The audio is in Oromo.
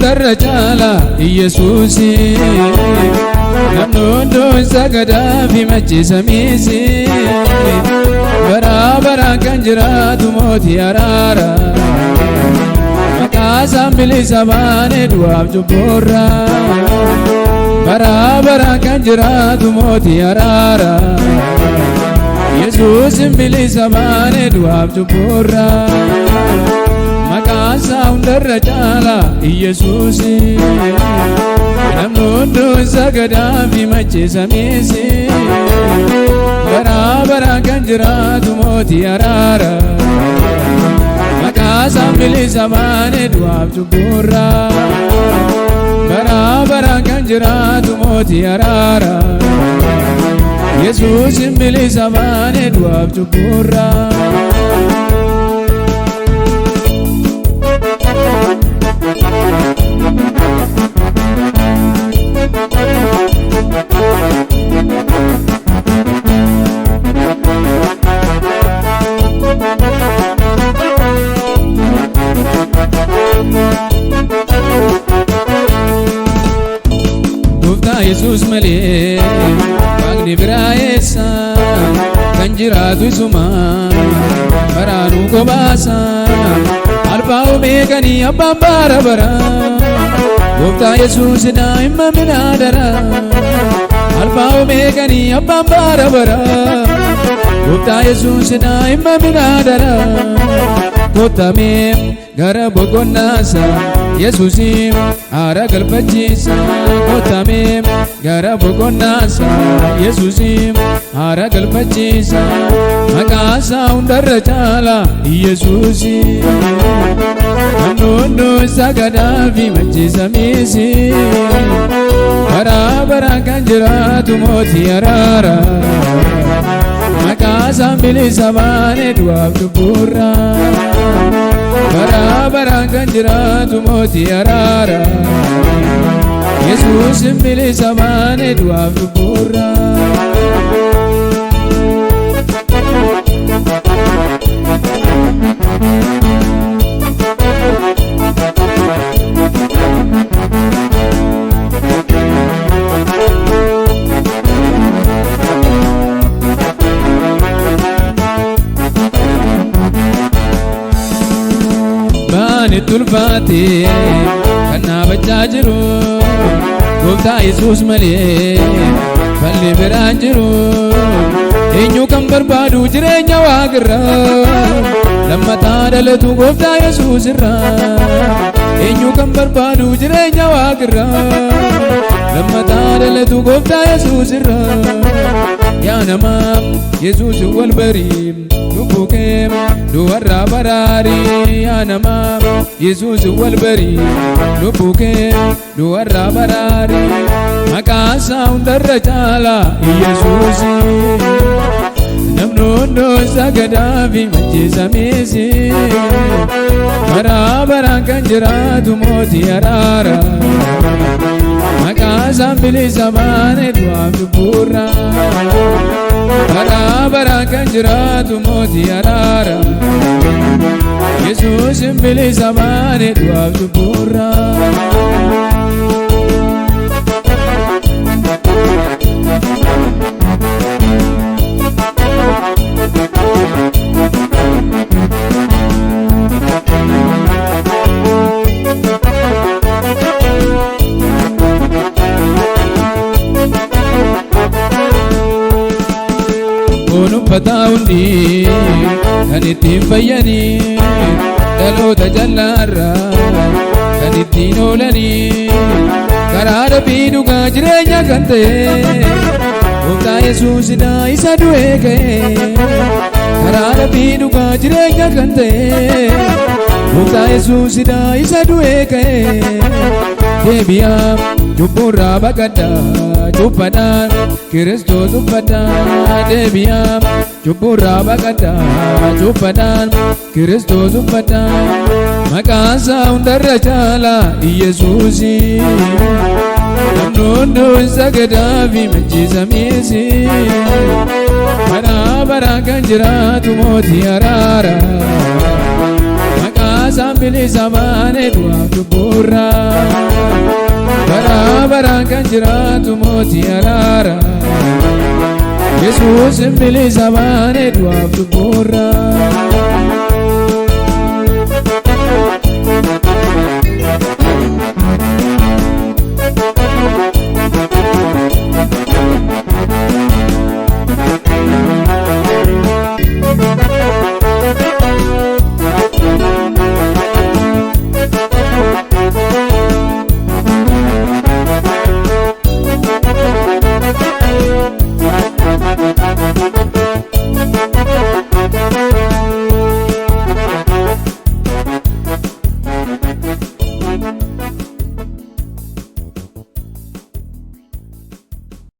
hundarra Yesuusi namni hunduu sagadaa fi machiisamiisi bara bara kan jiraatu mootii araara maqaa isaan bilisa baane du'aaf cubburra bara bara kan jiraatu mootii araara Yesuusin bilisa baane du'aaf cubburra maqaa isaa hundarra caala Yesuusi namni hunduu sagadaa fi machiisamiisi bara bara kan jiraatu mootii araara maqaa isaan bilisa baane du'aaf cubburra bara bara kan jiraatu mootii araara Yesuusin bilisa baane du'aaf cubburra Yesus malee waaqni biraa eessa kan jiraatu isuma baraanuu kobaasa alfaa omeeganii abbaan bara bara gooftaa Yesuus daa'imma minaadara alfaa omeeganii abbaan bara bara gooftaa Yesuus daa'imma minaadara kottamee gara boqonnaasa Yesuusim aara galfachiisa kottamee gara boqonnaasa Yesuusim aara galfachiisa maqaa isaa hundarra caala Yesuusi namni hunduu sagadaa fi machiisamiisi bara bara kan jiraatu mootii araara maqaa isaan bilisa baane du'aaf cubburra bara bara kan jiraatu mootii araara Yesuusin bilisa baane du'aaf cubburra baane tulfaate kan dhaabachaa jiru gooftaa Yesuus malee falli biraan jiru eenyu kan barbaadu jireenya waaqarra lammataa dhalatu gooftaa Yesuus irra eenyu kan barbaadu jireenya waaqarra lammataa dhalatu gooftaa Yesuus irra yaa nama Yesuus wal barii lubbuu kee du'arraa baraarii yaa nama Yesuus wal barii lubbuu kee du'arraa baraarii maqaa isaa hundarra caala Yesuusi namni hunduu sagadaa fi machiisamiisi bara bara kan jiraatu mootii araara maqaa isaan bilisa baane du'aaf cubburra bara bara kan jiraatu mootii araara Yesuusin bilisa baane du'aaf cubburra uffata hundi kan ittiin fayyanii dhaloota jallaarra kan ittiin oolanii karaa dhabbii dhugaa jireenya kan ta'e gooftaa Yesuusidha isa du'ee ka'e karaa dhabbii dhugaa jireenya kan ta'e gooftaa Yesuusidha isa du'ee ka'e deebi'aa cubburraa baqadhaa cubbaadhaan Kiristoos uffadhaa deebi'aa cubburraa baqadhaa cubbaadhaan Kiristoos uffadhaa maqaa isaa hundarra caala Yesuusi namni hunduu sagadaa fi machiisamiisi bara bara kan jiraatu mootii araara maqaa bilisa baane du'aaf lubbuurraa bara baraan kan jiraatu mootii araara Yesuus bilisa baane du'aaf lubbuurraa